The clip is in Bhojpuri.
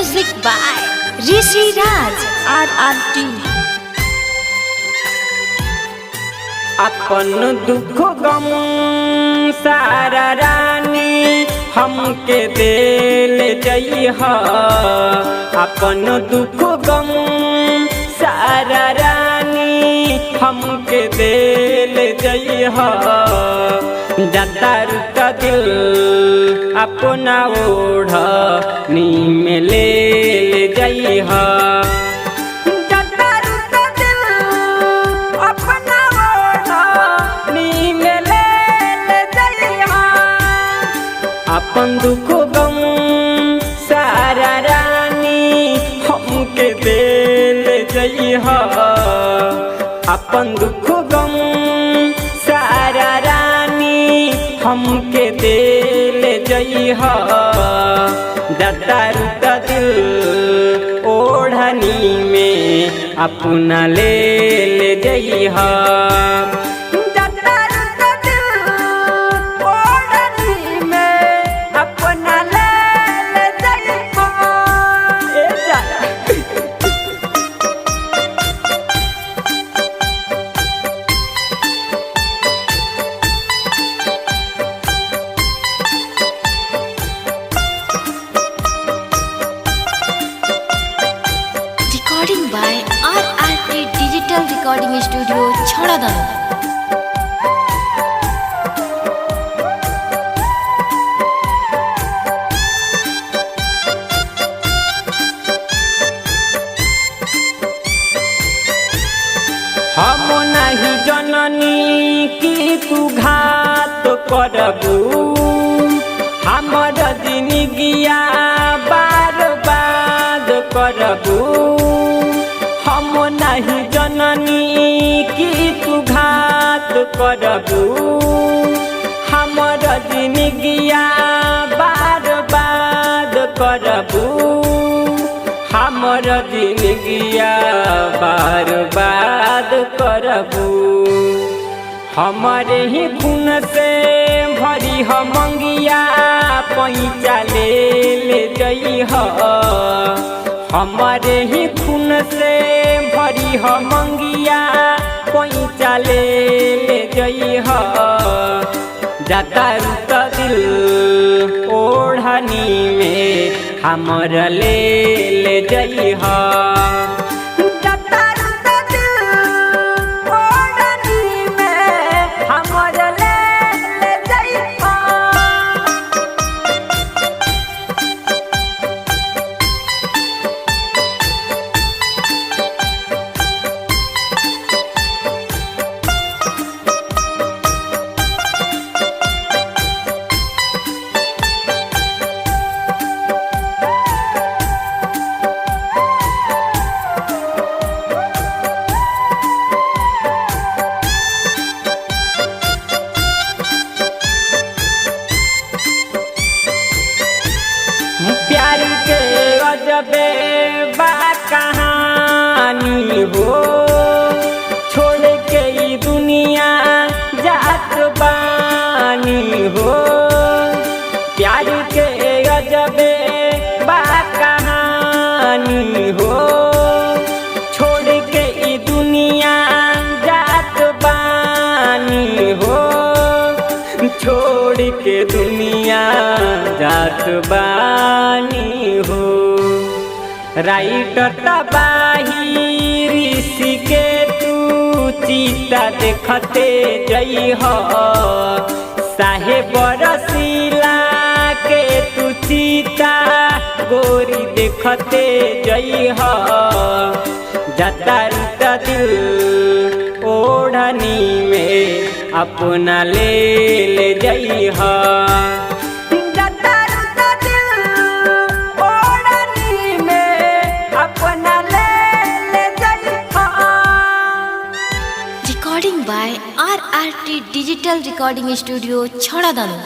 Music by Rishi Raj RRT। अपन दुख गम सारा रानी हमके देल जइहा। अपन दुख गम सारा रानी हमके देल जइहा। जतारू का दिल अपना ओढ़नी में ले जइहा। अपन दुख गम सारा रानी हमके देल जइहा। अपन दुख गम सारा रानी हमके देल जइहा। जतारू का दिल ओढ़नी में अपना ले जइहा। Recording by RRT Digital Recording Studio Chhadadanu। हम नहीं जननी कि तू घात करबू। हमर जिंदगिया बर्बाद करबू। हम नहीं जननी कि तू घात करबू। हमर जिंदगिया बर्बाद करबू। हमर जिंदगिया बर्बाद करबू। हमारे ही खून से भरी मंगिया पैंचा ले जइहा। हमारे ही खून से भरी मंगिया पैंचा ले जइहा। जतारू का दिल ओढ़नी में हमर ले जइहा। प्यार के अजबे बा कहानी हो। छोड़ के ई दुनिया जात बानी हो। प्यार के अजबे बा कहानी हो। छोड़ के ई दुनिया जात बानी हो। छोड़ के दुनिया जात बानी हो। राइटर तबाही ऋषि के तू चीता देखते जइहा। साहेब रसीला के तू चीता गोरी देखते जइहा। जतारू का दिल ओढ़नी में अपना ले जइहा। जतारू का दिल ओढ़नी में अपना ले जइहा। Recording by RRT Digital Recording Studio Chhadadanu।